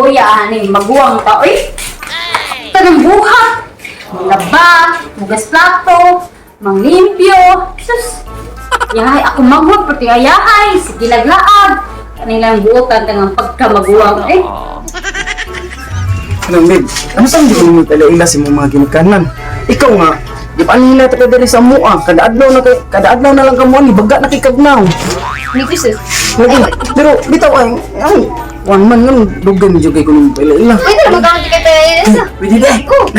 kuya, ani, maguwang ka, oy. Tanang buhat. Maglaba, mugas plato, manglimpyo. Sus, yahay, ako magwag, pati ayahay, sige laglaag. Kanilang buotan, tangang pagkamaguwang, eh. Anong, babe? Ano saan di mo pala si mga ginikanan? Ikaw nga, di pa nila tayo dali sa mua. Kada adlaw na lang ka mo, baga nakikagnaw. Hindi ko sus. Pero, bitaw ay, one man nga, dugay medyo kay kung pala ila. Pwede na magkakot ka tayo isa. Pwede na.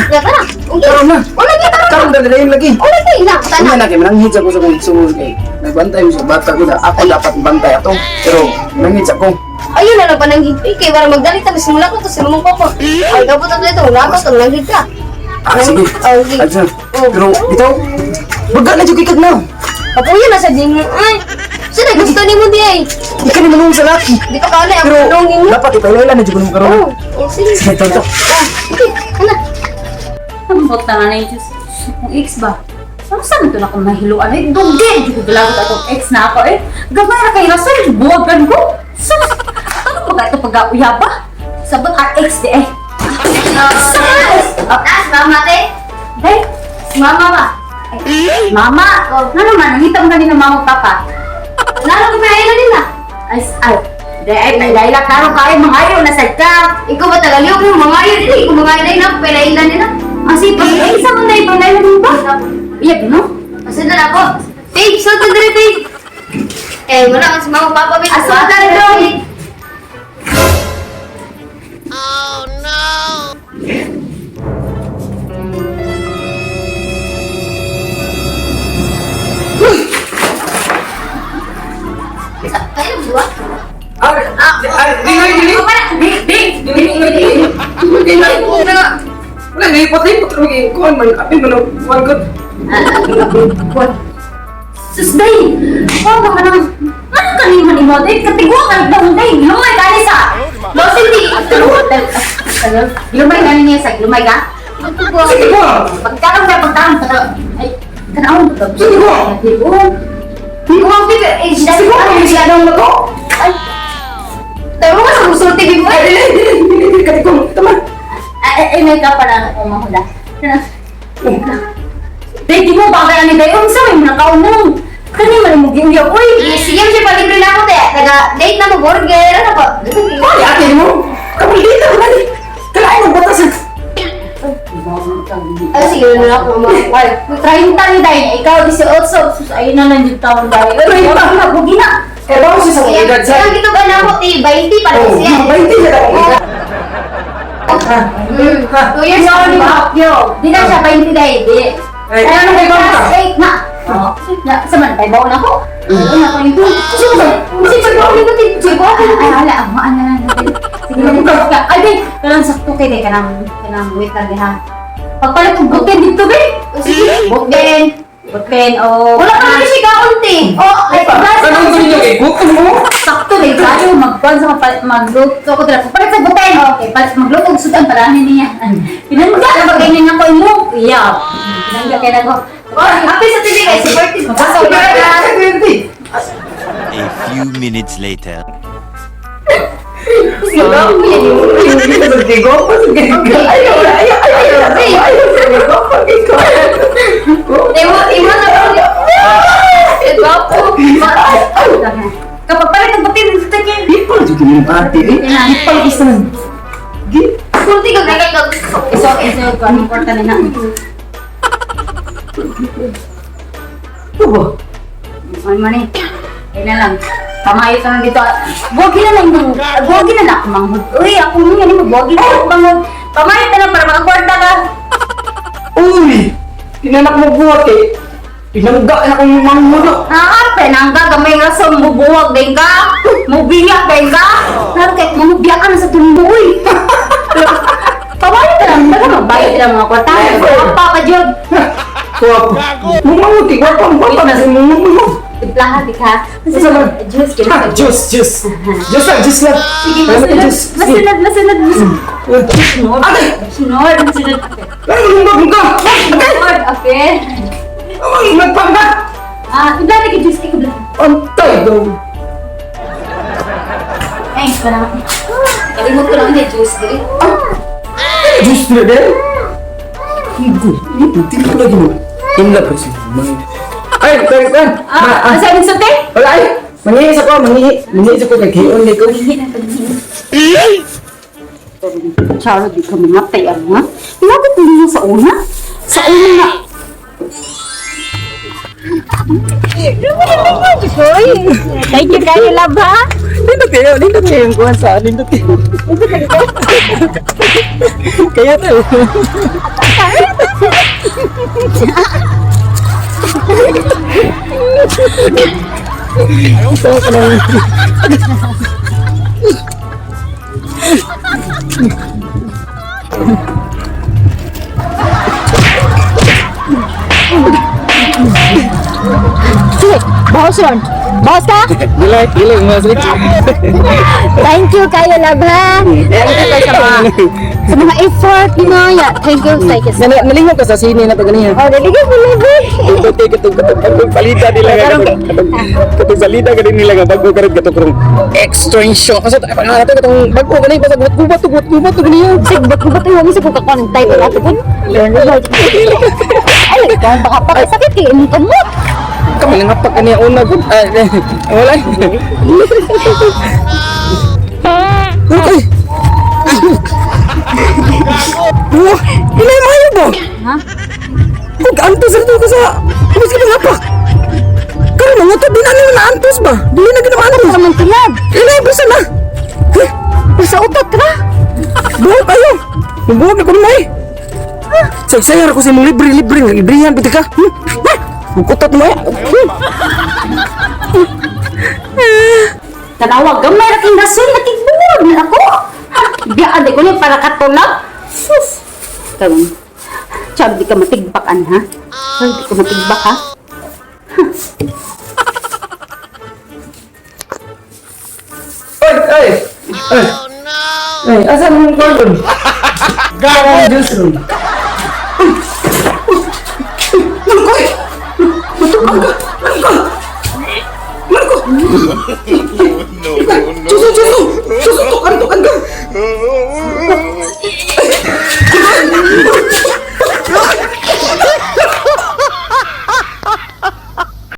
Gata na. Karoon na. Ulan kita na. Karoon na dali lagi. Ulan tayo na. Ano Tana. na, kaya mananghid ako sa kong sumunod kay. Nagbantay mo sa bata ko na ako dapat bantay ato. Pero, manghid ako. Ayun na lang pa nang higpit. Kaya para magdalit na. Simula ko to. Simumong ko po. Ay, kapot na ito. Wala ko to. Nanghid ka. Sige. Okay. Adyan. Pero, bitaw, baga na dyan kikagnaw. Kapuya na sa ding. Ay. Sino gusto ni mo di ay? Di ka naman nung sa laki. Di pa kala ako Pero, tulungin mo. dapat ipailayla na dyan ko naman karoon. Oh, sige. Sige, ito. Okay, ano? Ang bota nga na yung kung ex ba? Ano saan ito na kung mahiluan? Eh, dugay! Di ko dalagot atong ex na ako eh. Gamay na kay Rasul, buwagan ko. Sus! Ano ba ito pag-auya ba? Sabot ang ex di eh. Sus! Nas, mama te? Day, si mama ba? Mama! Ano naman, nangita mo kanina mama at papa? Lalo ko may ayla din na. Ay, dahil klaro kayo, mga ayaw, nasad ka. Ikaw ba tagaliyog mo, mga ayaw din. Ikaw mga ayaw na, pelailan din na. Asi, isa mo na ito, pelailan mo ba? Iyak, no? Asad na ako. Babe, soto dali, babe. Eh, wala kasi mga papa, babe. Asad na rin, babe. Kayo, buwa? Wala, nilipot-lipot kami kuhan man. Apin man ang kuhan ko. Sus, day! Oh, baka nang... Ano kaniman ni mo, day? Katigwa ka lang, day! Lumay ka niya sa... Los, hindi! Lumay ka niya sa... Lumay ka? Sige po! Pagkarang ka, pagkarang ka... Ay, kanawang ka. Sige po! Hindi ko ang pipi... Eh, Sige po! Hindi sila daw mo to! Ay! Tayo mo ka sa gusto TV mo eh! Dili, katikong. Tama! Ay, may ka pala ako mahula. Day, di mo baka ni Day, unsa may nakaunong. Kani man mo giuyaw, uy. Sige, siya palibre na ako, te. Date na mo burger, ano pa? Ay, ate mo! Kapag dito, wala. Kalain mo batas. Ay, sige na ako, mga. 30 ni Day, ikaw 18. Sus, ayun na lang yung taon, Day. Ay, na, bugi na. Eh, bago siya sa mga edad, sir. Kaya gito ba na ako, 20 pa rin Oh, siya. 20 na daw. 2 years old ni Bakyo. Di na siya 20 Day, di. Ay, Ano ano na kay class Bangka? 8 na. Oo. Sa man, tayo baon ako. Ano na ko nito? Sige ba ako nito? Sige ba ako? Ay, hala, ang maan na lang. Sige ba? Ay, di. Kalang sakto kay Day, kanang wait lang di ha. Pagpalit ng butken dito, be. Sige. Butken. Butken, o... Wala ka naman siya kaunti. O, ay, Anong gusto niyo kay Gutom mo? sakto din tayo magkuhan sa magluto ko dala. Palit sa buteng. Okay, magluto og sudan parahin niya. Pinangga na bagay niya ko imo. Iya. Pinangga kay nako. Oh, happy sa TV guys. Supportive. Basta A few minutes later. Imo na po. Gwapo. Kapag palit ng buteng dito kay. People juga yung ate eh. People isan. Kunti ka gagay ka. Iso ko ang important na. Ito ba? Ano man eh. Kaya na lang. Pamayo ka lang dito. Buwagi na lang. Buwagi na lang ako manghod. Uy, ako mo yan. Buwagi na lang manghod. Pamayo ka lang para makakwarta ka. Uy! Tinanak mo buhat eh. Pinangga na kong mangmulo. Penangga gamay rason. Mubuwag din ka. Mubiyak din ka. Lalo kahit mamubiyak ka na sa tumboy. Pamayo ka lang. Baga magbayad lang mga kwarta. Papa ka, Jod. Mumanguti, wapang na si mumangulo. Lahat ka. Juice. Juice lang. Sige, masunod. Sunod. Sunod. Ay, ka! Sunod, okay. Ay, nagpangga! Ibla na ka-juice ka. Antay daw. Thanks, salamat. Kalimot ko lang na juice diri. Juice na din? Hindi ko lagi mo. Hingga pa siya. Ay, kan. Asa yung sute? Wala ay. Manghihis ako, manghihis ako. Naghiyon ko. Charo, di ka mamatay ang ha? Ilabot mo niya sa una? Sa una na. Thank you kayo, love ha? Lindot kayo yung kuhan sa lindot kayo. Kaya to. Ayaw ka lang. Boss Ron. Boss ka? Gilay, mas rich. Thank you kayo, love ha? Thank you sa mga effort mo. Yeah, thank you. Nalingap ka sa sine na to ganyan. Oh, dali ka po, love Katong salita nila katong salita ka din nila nga bago ka rin katong extension kasi katong bago ka na yung pasag gubat to ganyan. Sig, ba't yung isa ko kakontay ko natin po? Ay, ikaw baka pakasakit kayo mong kamot. Kami lang kapag kanya una ko. Wala. Okay. Hinay mayo ba? Ha? Kung antos ito ka sa kumis ka ng hapak. Kaya mga ito, di na naman na-antos ba? Di na ginawa Ano antos. naman tiyan? Hinay, basta na. Sa utot ka? Buhok kayo. Buhok na ko naman eh. Saysayar ako sa mong libre. Librihan, piti ka. Kutot mo eh. Tanawag, gamay na king rason, nakikbuwag na ako. Biyaan ko niya para katulak. Sus! Kawin. Chab, di ka matigbakan, ha? Chab, di ka matigbak, ha? Ay! Ay, asan mong cordon? Gawang juice room. Marco!